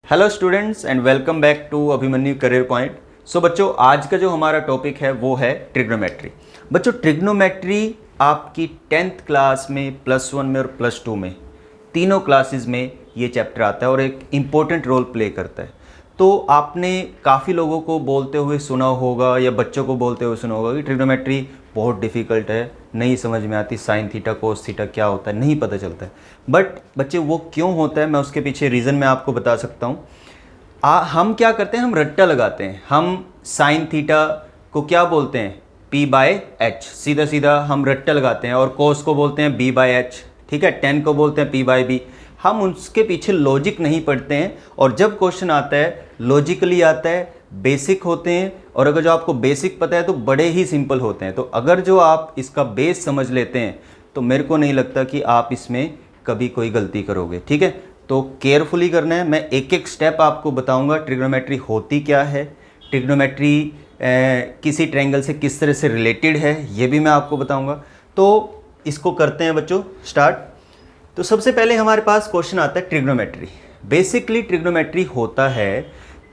Hello students and welcome back to Abhimanyu career point. So बच्चों, आज का जो हमारा टॉपिक है वो है ट्रिग्नोमेट्री। बच्चों, ट्रिग्नोमेट्री आपकी 10th क्लास में, +1 में और +2 में, तीनों क्लासेस में ये चैप्टर आता है और एक इम्पोर्टेंट रोल प्ले करता है। तो आपने काफ़ी लोगों को बोलते हुए सुना होगा या बच्चों को बोलते हुए सुना होगा कि ट्रिग्नोमेट्री बहुत डिफ़िकल्ट है, नहीं समझ में आती, साइन थीटा कोस थीटा क्या होता है नहीं पता चलता है। बट बच्चे वो क्यों होता है, मैं उसके पीछे रीज़न मैं आपको बता सकता हूँ। हम क्या करते हैं, हम रट्टा लगाते हैं। हम साइन थीटा को क्या बोलते हैं, P/H, सीधा सीधा हम रट्टा लगाते हैं। और कोस को बोलते हैं B/H, ठीक है। टेन को बोलते हैं P/B। हम उसके पीछे लॉजिक नहीं पढ़ते हैं और जब क्वेश्चन आता है लॉजिकली आता है, बेसिक होते हैं। और अगर जो आपको बेसिक पता है तो बड़े ही सिंपल होते हैं। तो अगर जो आप इसका बेस समझ लेते हैं तो मेरे को नहीं लगता कि आप इसमें कभी कोई गलती करोगे, ठीक है। तो केयरफुली करना है। मैं एक एक स्टेप आपको बताऊंगा। ट्रिग्नोमेट्री होती क्या है, ट्रिग्नोमेट्री किसी ट्रायंगल से किस तरह से रिलेटेड है, ये भी मैं आपको बताऊंगा। तो इसको करते हैं बच्चों स्टार्ट। तो सबसे पहले हमारे पास क्वेश्चन आता है ट्रिग्नोमेट्री। बेसिकली ट्रिग्नोमेट्री होता है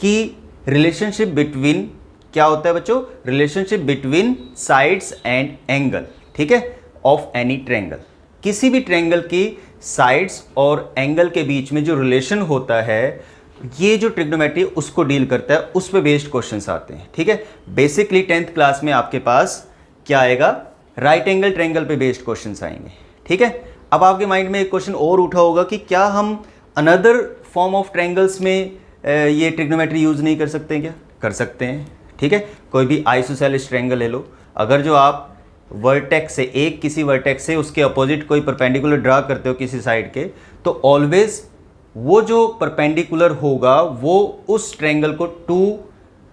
कि रिलेशनशिप बिटवीन, क्या होता है बच्चों, relationship between sides and angle, ठीक है, ऑफ एनी ट्रायंगल। किसी भी ट्रायंगल की साइड्स और एंगल के बीच में जो रिलेशन होता है, ये जो ट्रिग्नोमेट्री उसको डील करता है, उस पे बेस्ड क्वेश्चंस आते हैं, ठीक है। बेसिकली 10th क्लास में आपके पास क्या आएगा, राइट एंगल ट्रायंगल पे बेस्ड क्वेश्चंस आएंगे, ठीक है। अब आपके माइंड में एक क्वेश्चन और उठा होगा कि क्या हम अनदर फॉर्म ऑफ ट्रायंगल्स में ये ट्रिग्नोमेट्री यूज़ नहीं कर सकते क्या? कर सकते हैं, ठीक है। कोई भी आइसोसेलेस ट्रायंगल ले लो, अगर जो आप वर्टेक्स से, एक किसी वर्टेक्स से उसके अपोजिट कोई परपेंडिकुलर ड्रा करते हो किसी साइड के, तो ऑलवेज वो जो परपेंडिकुलर होगा वो उस ट्रायंगल को टू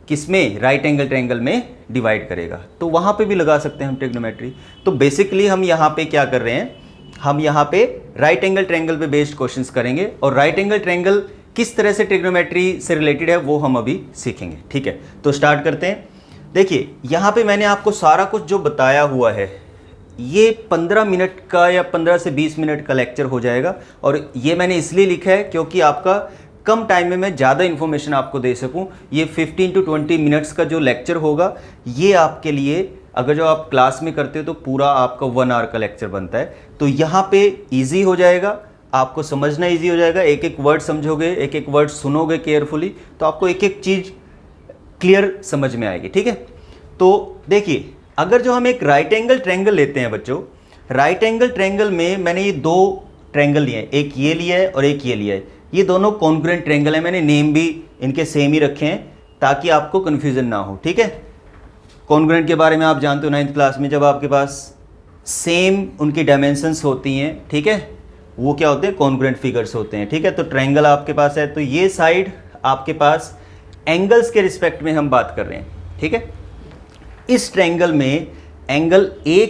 किसमें, राइट एंगल ट्रायंगल में डिवाइड करेगा। तो वहाँ पे भी लगा सकते हैं हम ट्रिग्नोमेट्री। तो बेसिकली हम यहाँ पे क्या कर रहे हैं, हम यहाँ पे राइट एंगल ट्रायंगल पे बेस्ड क्वेश्चंस करेंगे और राइट एंगल ट्रायंगल किस तरह से ट्रिग्नोमेट्री से रिलेटेड है वो हम अभी सीखेंगे, ठीक है। तो स्टार्ट करते हैं। देखिए यहाँ पे मैंने आपको सारा कुछ जो बताया हुआ है, ये 15 मिनट का या 15 से 20 मिनट का लेक्चर हो जाएगा। और ये मैंने इसलिए लिखा है क्योंकि आपका कम टाइम में मैं ज़्यादा इन्फॉर्मेशन आपको दे सकूं। ये 15 to 20 मिनट्स का जो लेक्चर होगा, ये आपके लिए अगर जो आप क्लास में करते हो तो पूरा आपका 1 आवर का लेक्चर बनता है। तो यहाँ पे ईजी हो जाएगा, आपको समझना ईजी हो जाएगा। एक एक वर्ड समझोगे, एक एक वर्ड सुनोगे केयरफुली, तो आपको एक एक चीज़ क्लियर समझ में आएगी, ठीक है। तो देखिए, अगर जो हम एक राइट एंगल ट्रायंगल लेते हैं बच्चों, राइट एंगल ट्रायंगल में मैंने ये दो ट्रायंगल लिए हैं, एक ये लिया है और एक ये लिया है। ये दोनों कॉन्ग्रुएंट ट्रायंगल है। मैंने नेम भी इनके सेम ही रखे हैं ताकि आपको कन्फ्यूजन ना हो, ठीक है। कॉन्ग्रुएंट के बारे में आप जानते हो 9th क्लास में, जब आपके पास सेम उनकी डायमेंशंस होती हैं, ठीक है, वो क्या होते हैं, कॉन्ग्रुएंट फिगर्स होते हैं, ठीक है। तो ट्रायंगल आपके पास है, तो ये साइड आपके पास एंगल्स के रिस्पेक्ट में हम बात कर रहे हैं, ठीक है। इस ट्रायंगल में एंगल ए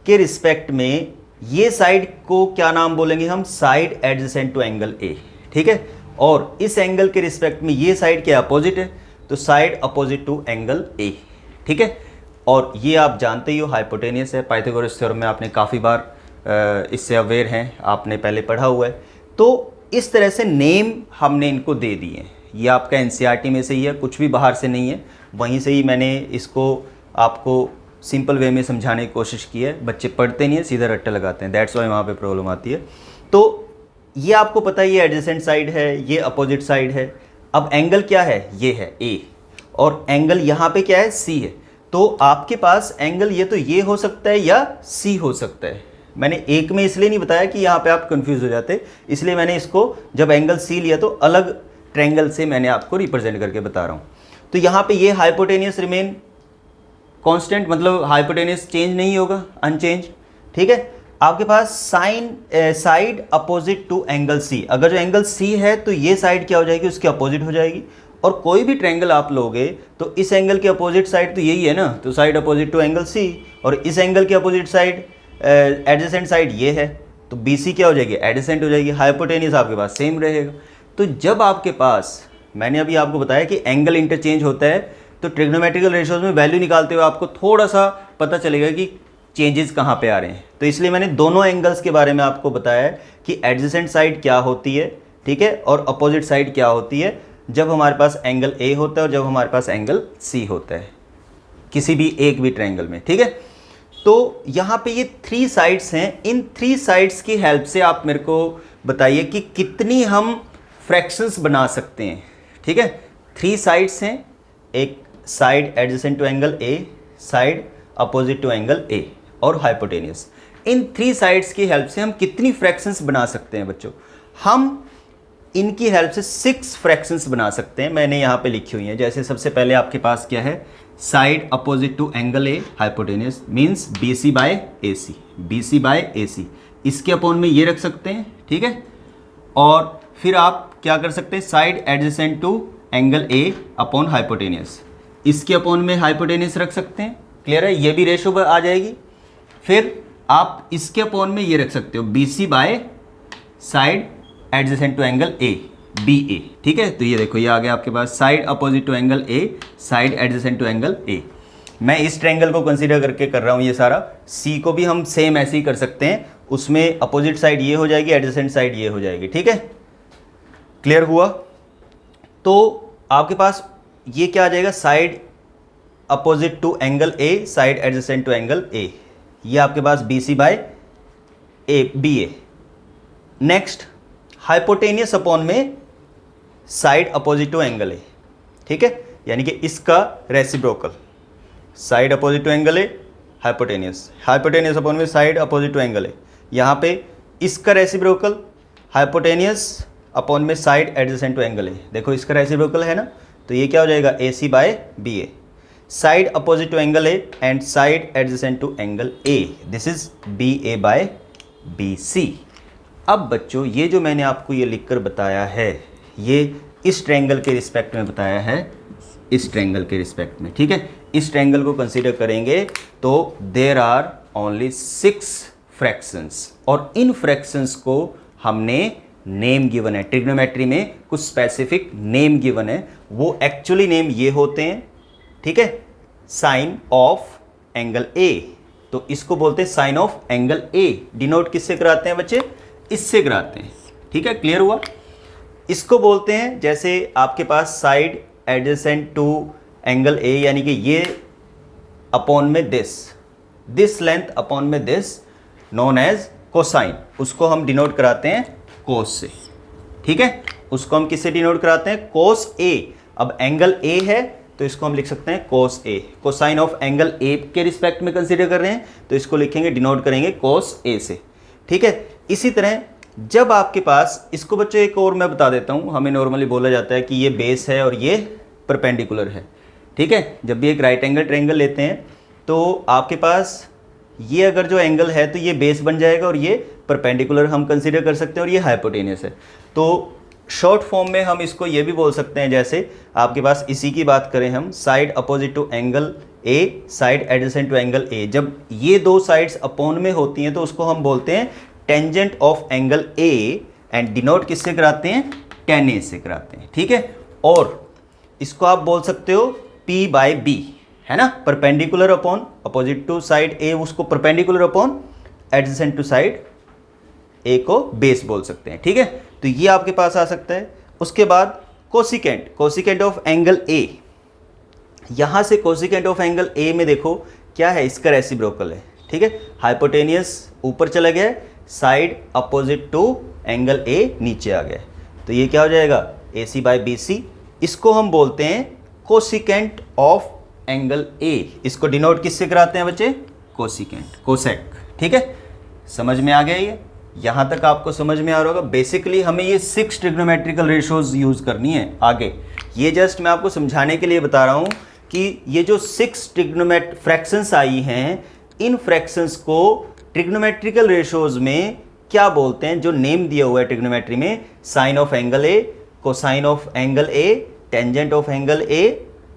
के रिस्पेक्ट में ये साइड को क्या नाम बोलेंगे हम, side adjacent to angle A, ठीक है। और इस एंगल के रिस्पेक्ट में ये साइड क्या अपोजिट है, तो side opposite to angle A, ठीक है। और ये आप जानते ही हो हाइपोटेनियस है। पाइथागोरस थ्योरम में आपने काफ़ी बार इससे अवेयर हैं, आपने पहले पढ़ा हुआ है। तो इस तरह से नेम हमने इनको दे दिए हैं। ये आपका एनसीईआरटी में से ही है, कुछ भी बाहर से नहीं है, वहीं से ही मैंने इसको आपको सिंपल वे में समझाने की कोशिश की है। बच्चे पढ़ते नहीं है, सीधा रट्टा लगाते हैं, दैट्स वाई वहाँ पे प्रॉब्लम आती है। तो ये आपको पता है, ये एडजेसेंट साइड है, ये अपोजिट साइड है। अब एंगल क्या है, ये है ए, और एंगल यहाँ पे क्या है, सी है। तो आपके पास एंगल ये तो ये हो सकता है या सी हो सकता है। मैंने एक में इसलिए नहीं बताया कि यहाँ पे आप कंफ्यूज हो जाते, इसलिए मैंने इसको जब एंगल सी लिया तो अलग ट्रायंगल से मैंने आपको रिप्रेजेंट करके बता रहा हूँ। तो यहाँ पे ये हाइपोटेनियस रिमेन कांस्टेंट, मतलब हाइपोटेनियस चेंज नहीं होगा, अनचेंज, ठीक है। आपके पास side opposite to angle C, अगर जो एंगल सी है तो ये साइड क्या हो जाएगी, उसके अपोजिट हो जाएगी। और कोई भी ट्रायंगल आप लोगे तो इस एंगल के अपोजिट साइड तो यही है ना, तो side opposite to angle C, और इस एंगल के अपोजिट साइड एडजेसेंट साइड ये है, तो बी सी क्या हो जाएगी, एडजेसेंट हो जाएगी। हाइपोटेनियस आपके पास सेम रहेगा। तो जब आपके पास, मैंने अभी आपको बताया कि एंगल इंटरचेंज होता है, तो ट्रिग्नोमेट्रिकल रेशियोज में वैल्यू निकालते हुए आपको थोड़ा सा पता चलेगा कि चेंजेस कहाँ पे आ रहे हैं। तो इसलिए मैंने दोनों एंगल्स के बारे में आपको बताया है कि एडजेसेंट साइड क्या होती है, ठीक है, और अपोजिट साइड क्या होती है, जब हमारे पास एंगल ए होता है और जब हमारे पास एंगल सी होता है किसी भी एक भी ट्रायंगल में, ठीक है। तो यहाँ पे ये 3 साइड्स हैं, इन 3 साइड्स की हेल्प से आप मेरे को बताइए कि कितनी हम फ्रैक्शंस बना सकते हैं, ठीक है। 3 साइड्स हैं, एक side adjacent to angle A, side opposite to angle A और हाइपोटेनियस। इन 3 साइड्स की हेल्प से हम कितनी फ्रैक्शंस बना सकते हैं बच्चों, हम इनकी हेल्प से 6 फ्रैक्शंस बना सकते हैं। मैंने यहाँ पे लिखी हुई हैं, जैसे सबसे पहले आपके पास क्या है, side opposite to angle A hypotenuse means BC by AC, BC by AC, इसके अपोन में ये रख सकते हैं, ठीक है। और फिर आप क्या कर सकते हैं, side adjacent to angle A upon hypotenuse, इसके अपोन में हाइपोटेनियस रख सकते हैं, क्लियर है, ये भी रेशो आ जाएगी। फिर आप इसके अपोन में ये रख सकते हो BC by side adjacent to angle A BA, ठीक है। तो ये देखो, ये आ गया आपके पास side opposite to angle A, side adjacent to angle A. मैं इस ट्रायंगल को कंसीडर करके कर रहा हूँ ये सारा। C को भी हम सेम ऐसे ही कर सकते हैं, उसमें अपोजिट साइड ये हो जाएगी, एडजेसेंट साइड ये हो जाएगी, ठीक है, क्लियर हुआ। तो आपके पास ये क्या आ जाएगा, side opposite to angle A, side adjacent to angle A, ये आपके पास BC by BA। Next hypotenuse upon में side opposite to angle A, ठीक है, यानी कि इसका reciprocal, side opposite to angle A hypotenuse, hypotenuse upon में side opposite to angle A, यहाँ पे इसका रेसिप्रोकल हाइपोटेनियस अपॉन में side adjacent to angle A, देखो इसका रेसिप्रोकल है ना, तो ये क्या हो जाएगा, AC by BA, side opposite to angle A and side adjacent to angle A, this is BA by BC। अब बच्चों ये जो मैंने आपको ये लिखकर बताया है, ये इस ट्रायंगल के रिस्पेक्ट में बताया है, इस ट्रायंगल के रिस्पेक्ट में, ठीक है। इस ट्रायंगल को कंसीडर करेंगे तो देयर आर ओनली 6 फ्रैक्शंस, और इन फ्रैक्शंस को हमने नेम गिवन है, ट्रिग्नोमेट्री में कुछ स्पेसिफिक नेम गिवन है, वो एक्चुअली नेम ये होते हैं, ठीक है, साइन ऑफ एंगल ए, तो इसको बोलते हैं sine of angle A. Denote किससे कराते हैं बच्चे, इससे कराते हैं, ठीक है, क्लियर हुआ। इसको बोलते हैं, जैसे आपके पास side adjacent to angle A, यानी कि ये अपॉन में दिस लेंथ अपॉन में दिस, नोन एज कोसाइन, उसको हम डिनोट कराते हैं कोस से, ठीक है, उसको हम किससे डिनोट कराते हैं, कोस ए। अब एंगल ए है तो इसको हम लिख सकते हैं कोस ए, कोसाइन ऑफ एंगल ए के रिस्पेक्ट में कंसीडर कर रहे हैं तो इसको लिखेंगे, डिनोट करेंगे कोस ए से, ठीक है। इसी तरह जब आपके पास, इसको बच्चों एक और मैं बता देता हूँ, हमें नॉर्मली बोला जाता है कि ये बेस है और ये परपेंडिकुलर है, ठीक है। जब भी एक राइट एंगल ट्रायंगल लेते हैं तो आपके पास ये अगर जो एंगल है तो ये बेस बन जाएगा और ये परपेंडिकुलर हम कंसीडर कर सकते हैं और ये हाइपोटेनियस है। तो शॉर्ट फॉर्म में हम इसको ये भी बोल सकते हैं, जैसे आपके पास इसी की बात करें हम, side opposite to angle A, side adjacent to angle A, जब ये 2 साइड्स अपोन में होती हैं तो उसको हम बोलते हैं tangent of angle A, and denote किससे कराते हैं, tan A से कराते हैं, ठीक है। और इसको आप बोल सकते हो P बाय B, है ना, perpendicular upon opposite to side A, उसको perpendicular upon adjacent to side A को बेस बोल सकते हैं, ठीक है। तो ये आपके पास आ सकता है। उसके बाद cosecant, cosecant of angle A, यहाँ से कोसिकेंट ऑफ एंगल ए में देखो क्या है, इसका रेसिप्रोकल है, ठीक है, हाइपोटेनियस ऊपर चला गया, side opposite to angle A नीचे आ गया, तो ये क्या हो जाएगा, AC बाय BC, इसको हम बोलते हैं कोसिकेंट ऑफ एंगल ए, इसको डिनोट किससे कराते हैं बच्चे, कोसिकेंट, कोसेक, ठीक है। समझ में आ गया ये, यहाँ तक आपको समझ में आ रहा होगा। बेसिकली हमें ये 6 ट्रिग्नोमेट्रिकल रेशोज यूज़ करनी है आगे, ये जस्ट मैं आपको समझाने के लिए बता रहा हूँ कि ये जो 6 फ्रैक्शंस आई हैं, इन फ्रैक्शंस को ट्रिग्नोमेट्रिकल रेशोज में क्या बोलते हैं, जो नेम दिया हुआ है ट्रिग्नोमेट्री में, sine of angle A, cosine of angle A, tangent of angle A,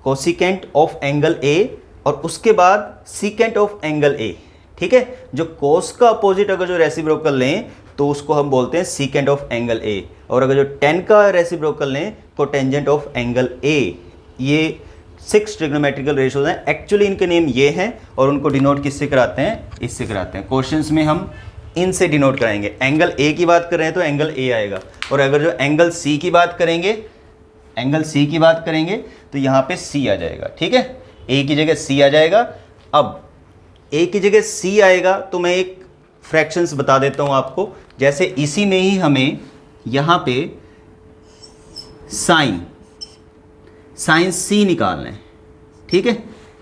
cosecant of angle A, और उसके बाद सीकेंट ऑफ एंगल ए, ठीक है। जो कोस का अपोजिट अगर जो रेसिप्रोकल लें तो उसको हम बोलते हैं सीकेंट ऑफ एंगल ए, और अगर जो टेन का रेसिप्रोकल लें तो टेंजेंट ऑफ एंगल ए। ये 6 ट्रिग्नोमेट्रिकल रेशोज हैं, एक्चुअली इनके नेम ये हैं और उनको डिनोट किससे कराते हैं, इससे कराते हैं। क्वेश्चंस में हम इन से डिनोट कराएंगे। एंगल ए की बात कर रहे हैं तो एंगल ए आएगा, और अगर जो एंगल सी की बात करेंगे, एंगल सी की बात करेंगे तो यहाँ पे सी आ जाएगा। ठीक है, ए की जगह सी आ जाएगा। अब ए की जगह सी आएगा तो मैं एक फ्रैक्शंस बता देता हूँ आपको। जैसे इसी में ही हमें यहाँ पे साइन सी निकालना है। ठीक है,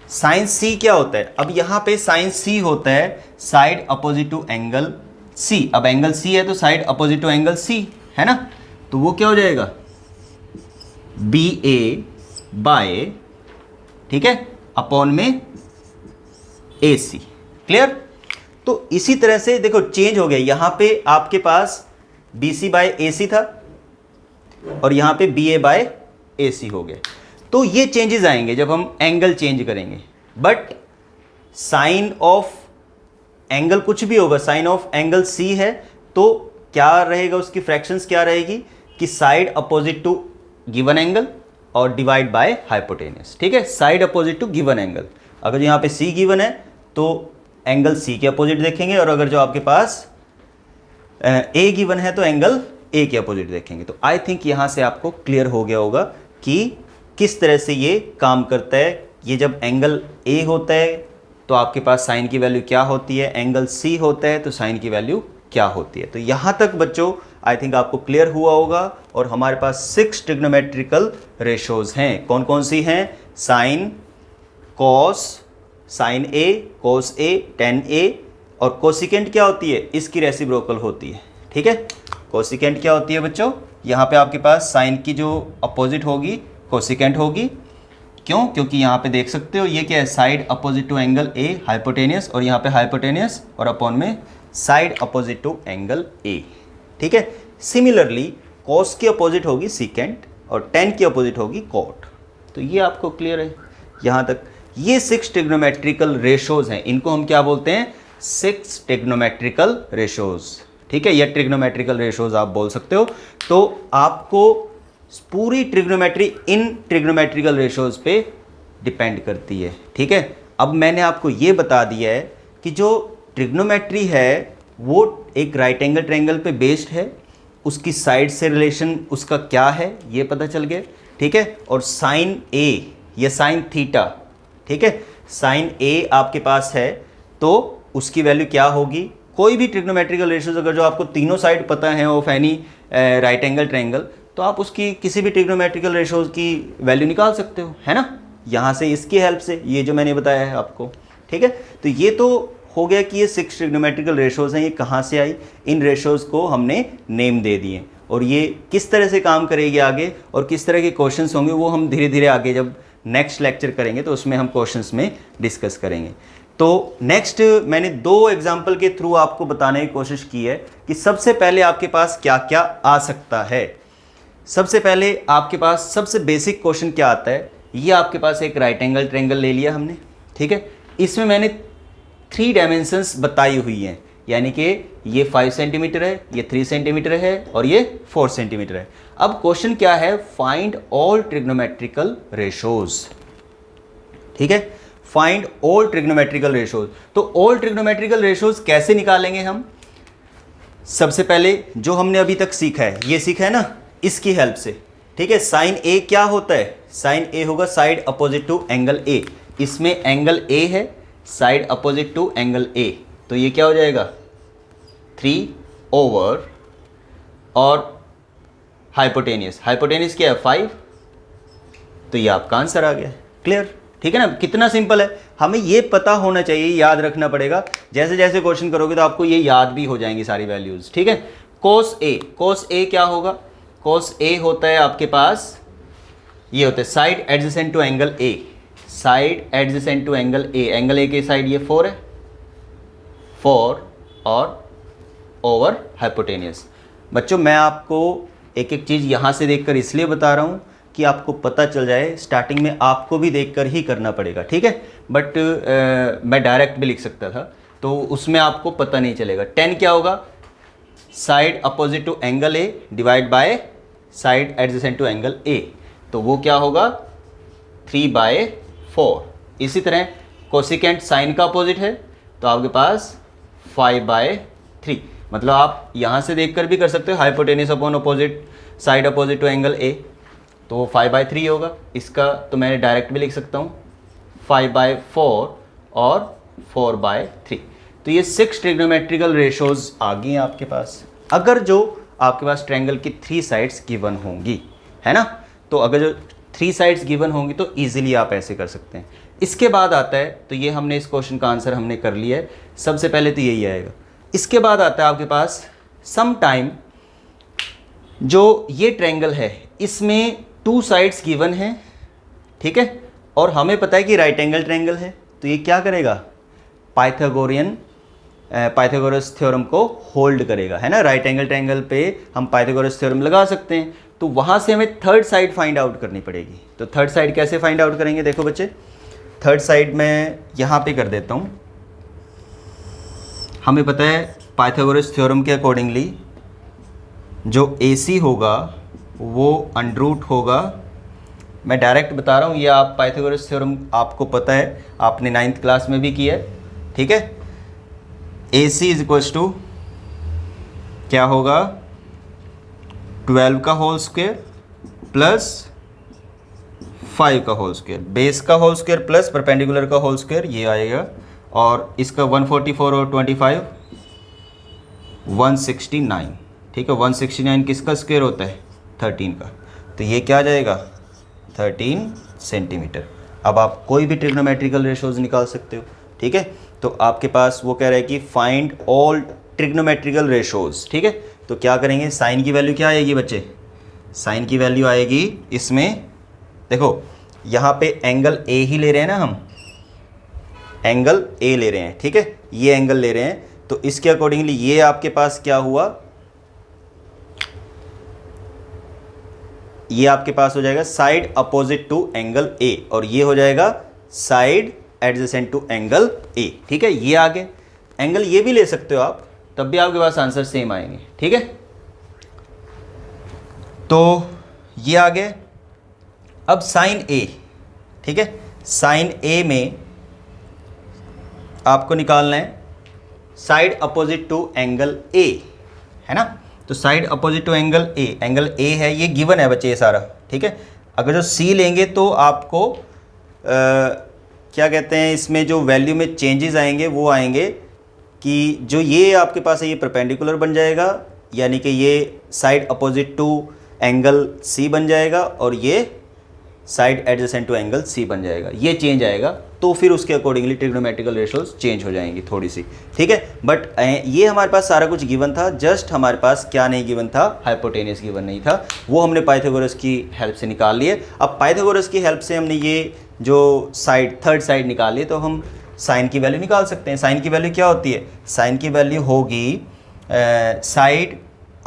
साइन सी क्या होता है? अब यहाँ पे साइन सी होता है side opposite to angle C. अब एंगल सी है तो side opposite to angle C है ना, तो वो क्या हो जाएगा? बी ए बाय, ठीक है, अपॉन में ए सी। क्लियर? तो इसी तरह से देखो चेंज हो गया। यहां पे आपके पास बी सी बाय ए सी था और यहां पे बी ए बाय ए सी हो गया। तो ये चेंजेस आएंगे जब हम एंगल चेंज करेंगे। बट साइन ऑफ एंगल कुछ भी होगा, साइन ऑफ एंगल सी है तो क्या रहेगा, उसकी फ्रैक्शंस क्या रहेगी कि side opposite to given angle और डिवाइड बाय हाइपोटेन्यूस। ठीक है, side opposite to given angle. अगर यहाँ पे सी गिवन है तो एंगल सी के अपोजिट देखेंगे, और अगर जो आपके पास ए गिवन है तो एंगल ए के अपोजिट देखेंगे। तो आई थिंक यहाँ से आपको क्लियर हो गया होगा कि किस तरह से ये काम करता है। ये जब एंगल ए होता है तो आपके पास साइन की वैल्यू क्या होती है, एंगल सी होता है तो साइन की वैल्यू क्या होती है। तो यहाँ तक बच्चों आई थिंक आपको क्लियर हुआ होगा। और हमारे पास 6 ट्रिग्नोमेट्रिकल रेशोज हैं। कौन कौन सी हैं? Sign, cos, sign A, cos A, ten ए, और कोसिकेंट क्या होती है? इसकी रेसिप्रोकल होती है। ठीक है, कोसिकेंट क्या होती है बच्चों? यहाँ पे आपके पास साइन की जो अपोजिट होगी कोसिकेंट होगी। क्यों? क्योंकि यहाँ पे देख सकते हो ये क्या है, side opposite to angle A hypotenuse, और यहाँ पे हाइपोटेनियस और अपॉन में side opposite to angle A. ठीक है, सिमिलरली कॉस की अपोजिट होगी सीकेंट और टेन की अपोजिट होगी कॉट। तो ये आपको क्लियर है यहाँ तक। ये 6 ट्रिग्नोमेट्रिकल रेशोज हैं, इनको हम क्या बोलते हैं? 6 ट्रिग्नोमेट्रिकल रेशोज। ठीक है, या ट्रिग्नोमेट्रिकल रेशोज आप बोल सकते हो। तो आपको पूरी ट्रिग्नोमेट्री इन ट्रिग्नोमेट्रिकल रेशोज पे डिपेंड करती है। ठीक है, अब मैंने आपको ये बता दिया है कि जो ट्रिग्नोमेट्री है वो एक राइट एंगल ट्रायंगल पे बेस्ड है, उसकी साइड से रिलेशन उसका क्या है ये पता चल गया। ठीक है, और साइन ए या साइन थीटा, ठीक है, साइन ए आपके पास है तो उसकी वैल्यू क्या होगी? कोई भी ट्रिग्नोमेट्रिकल रेशियोज अगर जो आपको तीनों साइड पता है of any right angle triangle, तो आप उसकी किसी भी ट्रिग्नोमेट्रिकल रेशियोज की वैल्यू निकाल सकते हो, है ना, यहाँ से इसकी हेल्प से, ये जो मैंने बताया है आपको। ठीक है, तो ये तो हो गया कि ये 6 ट्रिग्नोमेट्रिकल रेशोज हैं। ये कहाँ से आई? इन रेशोज को हमने नेम दे दिए, और ये किस तरह से काम करेगी आगे और किस तरह के क्वेश्चंस होंगे वो हम धीरे धीरे आगे जब नेक्स्ट लेक्चर करेंगे तो उसमें हम क्वेश्चंस में डिस्कस करेंगे। तो नेक्स्ट मैंने 2 एग्जाम्पल के थ्रू आपको बताने की कोशिश की है कि सबसे पहले आपके पास क्या क्या आ सकता है। सबसे पहले आपके पास सबसे बेसिक क्वेश्चन क्या आता है? ये आपके पास एक राइट एंगल ट्रायंगल ले लिया हमने। ठीक है, इसमें मैंने 3 डायमेंशंस बताई हुई हैं, यानी कि ये 5 सेंटीमीटर है, ये 3 सेंटीमीटर है और ये 4 सेंटीमीटर है। अब क्वेश्चन क्या है? Find all trigonometrical ratios. ठीक है, फाइंड ऑल ट्रिग्नोमेट्रिकल रेशोज। तो ऑल ट्रिग्नोमेट्रिकल रेशोज कैसे निकालेंगे हम? सबसे पहले जो हमने अभी तक सीखा है, ये सीखा है ना, इसकी हेल्प से। ठीक है, साइन ए क्या होता है? साइन ए होगा side opposite to angle A. इसमें एंगल ए है side opposite to angle A, तो ये क्या हो जाएगा? 3 ओवर, और हाइपोटेनियस, हाइपोटेनियस क्या है? 5। तो ये आपका आंसर आ गया। क्लियर? ठीक है ना, कितना सिंपल है। हमें ये पता होना चाहिए, याद रखना पड़ेगा। जैसे जैसे क्वेश्चन करोगे तो आपको ये याद भी हो जाएंगी सारी वैल्यूज। ठीक है, कोस ए, कोस ए क्या होगा? कोस ए होता है आपके पास, ये होता है side adjacent to angle A, side adjacent to angle A. Angle A के साइड ये 4 है, 4 और ओवर हाइपोटेनियस। बच्चों मैं आपको एक एक चीज़ यहाँ से देखकर इसलिए बता रहा हूँ कि आपको पता चल जाए। स्टार्टिंग में आपको भी देखकर ही करना पड़ेगा, ठीक है, बट मैं डायरेक्ट भी लिख सकता था तो उसमें आपको पता नहीं चलेगा। 10 क्या होगा? Side opposite to angle A divide by side adjacent to angle A, तो वो क्या होगा? 3/4। इसी तरह कोसिकेंट साइन का अपोजिट है तो आपके पास 5/4 3। मतलब आप यहाँ से देखकर भी कर सकते हो, hypotenuse upon opposite side opposite to angle A, तो वो 5/3 होगा। इसका तो मैं डायरेक्ट भी लिख सकता हूँ 5/4 और 4/3। तो ये 6 ट्रिग्नोमेट्रिकल रेशोज आ गई हैं आपके पास, अगर जो आपके पास ट्रायंगल की 3 साइड्स गिवन होंगी, है ना। तो अगर जो 3 साइड्स गिवन होंगी तो इजीली आप ऐसे कर सकते हैं। इसके बाद आता है, तो ये हमने इस क्वेश्चन का आंसर हमने कर लिया है, सबसे पहले तो यही आएगा। इसके बाद आता है आपके पास सम टाइम, जो ये ट्रायंगल है इसमें 2 साइड्स गिवन हैं, ठीक है, और हमें पता है कि राइट एंगल ट्रायंगल है, तो ये क्या करेगा, पाइथागोरस थ्योरम को होल्ड करेगा, है ना। राइट एंगल ट्रायंगल पे हम पाइथागोरस थ्योरम लगा सकते हैं। तो वहाँ से हमें थर्ड साइड फाइंड आउट करनी पड़ेगी। तो थर्ड साइड कैसे फाइंड आउट करेंगे, देखो बच्चे, थर्ड साइड मैं यहाँ पे कर देता हूँ। हमें पता है पाइथागोरस थ्योरम के अकॉर्डिंगली जो AC होगा वो अंडरूट होगा। मैं डायरेक्ट बता रहा हूँ, ये आप पाइथागोरस थ्योरम आपको पता है, आपने 9th क्लास में भी किया है, ठीक है। AC इज इक्वल्स टू क्या होगा, 12 का होल स्क्वायर प्लस 5 का होल स्क्वायर, बेस का होल स्क्वायर प्लस परपेंडिकुलर का होल स्क्वायर, ये आएगा। और इसका 144 और 25 169, ठीक है। 169 किसका स्क्वायर होता है, 13 का, तो ये क्या आ जाएगा 13 सेंटीमीटर। अब आप कोई भी ट्रिग्नोमेट्रिकल रेशोज निकाल सकते हो, ठीक है। तो आपके पास वो कह रहा है कि फाइंड ऑल ट्रिग्नोमेट्रिकल रेशोज, ठीक है। तो क्या करेंगे, साइन की वैल्यू क्या आएगी बच्चे, साइन की वैल्यू आएगी इसमें, देखो यहाँ पे एंगल ए ही ले रहे हैं ना हम, एंगल ए ले रहे हैं, ठीक है, ये एंगल ले रहे हैं। तो इसके अकॉर्डिंगली ये आपके पास क्या हुआ, ये आपके पास हो जाएगा side opposite to angle A, और ये हो जाएगा side adjacent to angle A, ठीक है। ये आगे एंगल ये भी ले सकते हो आप, तब भी आपके पास आंसर सेम आएंगे, ठीक है। तो ये आगे, अब साइन ए, ठीक है, साइन ए में आपको निकालना है side opposite to angle A, है ना। तो side opposite to angle A है, ये गिवन है बच्चे ये सारा, ठीक है। अगर जो सी लेंगे तो आपको क्या कहते हैं, इसमें जो वैल्यू में चेंजेस आएंगे वो आएंगे कि जो ये आपके पास है ये परपेंडिकुलर बन जाएगा, यानी कि ये side opposite to angle C बन जाएगा, और ये side adjacent to angle C बन जाएगा, ये चेंज आएगा। तो फिर उसके अकॉर्डिंगली ट्रिग्नोमेट्रिकल रेशोज चेंज हो जाएंगी थोड़ी सी, ठीक है। बट ये हमारे पास सारा कुछ गिवन था, जस्ट हमारे पास क्या नहीं गिवन था, हाइपोटेन्यूज गिवन नहीं था, वो हमने पाइथागोरस की हेल्प से निकाल लिए। अब पाइथागोरस की हेल्प से हमने ये जो साइड थर्ड साइड निकाल ली, तो हम साइन की वैल्यू निकाल सकते हैं। साइन की वैल्यू क्या होती है, साइन की वैल्यू होगी side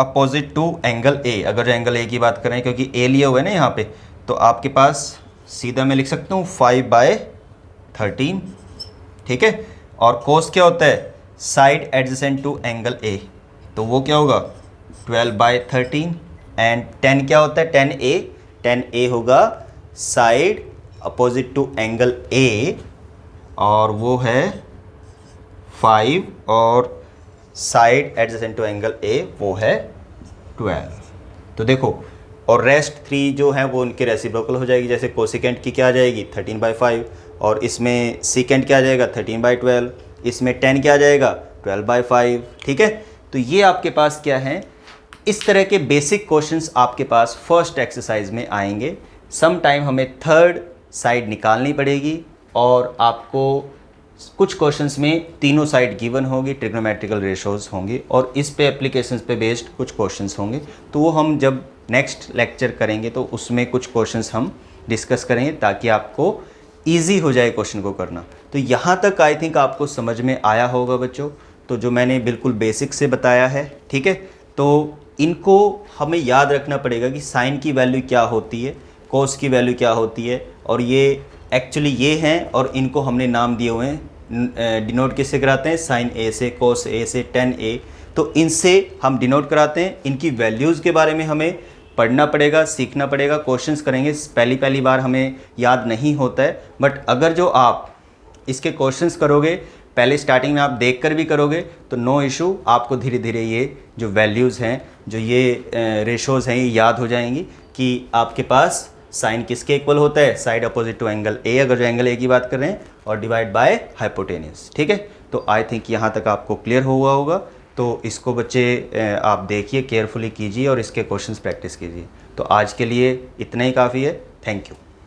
opposite to angle A. अगर जो एंगल ए की बात करें, क्योंकि ए लिया हुआ है ना यहाँ पे, तो आपके पास सीधा मैं लिख सकता हूँ 5/13, ठीक है। और कोस क्या होता है, side adjacent to angle A, तो वो क्या होगा 12/13। एंड 10 क्या होता है, 10a होगा side opposite to angle A, और वो है 5, और side adjacent to angle A वो है 12। तो देखो, और रेस्ट 3 जो है वो उनके रेसिप्रोकल हो जाएगी। जैसे कोसिकेंट की क्या आ जाएगी 13/5, और इसमें सीकेंट क्या आ जाएगा 13/12, इसमें 10 क्या आ जाएगा 12/5, ठीक है। तो ये आपके पास क्या है, इस तरह के बेसिक क्वेश्चंस आपके पास फर्स्ट एक्सरसाइज में आएंगे। सम टाइम हमें थर्ड साइड निकालनी पड़ेगी, और आपको कुछ क्वेश्चंस में तीनों साइड गिवन होगी, ट्रिग्नोमेट्रिकल रेशोज होंगी, और इस पे एप्लीकेशंस पे बेस्ड कुछ क्वेश्चंस होंगे। तो वो हम जब नेक्स्ट लेक्चर करेंगे तो उसमें कुछ क्वेश्चंस हम डिस्कस करेंगे, ताकि आपको इजी हो जाए क्वेश्चन को करना। तो यहाँ तक आई थिंक आपको समझ में आया होगा बच्चों, तो जो मैंने बिल्कुल बेसिक से बताया है, ठीक है। तो इनको हमें याद रखना पड़ेगा कि साइन की वैल्यू क्या होती है, कोस की वैल्यू क्या होती है, और ये एक्चुअली ये हैं, और इनको हमने नाम दिए हुए हैं, डिनोट किससे कराते हैं, साइन ए से, कोस ए से, टेन ए, तो इनसे हम डिनोट कराते हैं। इनकी वैल्यूज़ के बारे में हमें पढ़ना पड़ेगा, सीखना पड़ेगा, क्वेश्चंस करेंगे, पहली बार हमें याद नहीं होता है, बट अगर जो आप इसके क्वेश्चंस करोगे पहले स्टार्टिंग में आप देख कर भी करोगे तो नो इशू, आपको धीरे धीरे ये जो वैल्यूज़ हैं, जो ये रेशोज़ हैं, ये याद हो जाएंगी कि आपके पास साइन किसके इक्वल होता है, side opposite to angle A, अगर जो एंगल ए की बात कर रहे हैं, और डिवाइड बाय हाइपोटेनियस। ठीक है, तो आई थिंक यहाँ तक आपको क्लियर हुआ होगा। तो इसको बच्चे आप देखिए, केयरफुली कीजिए और इसके क्वेश्चंस प्रैक्टिस कीजिए। तो आज के लिए इतना ही काफ़ी है। Thank you.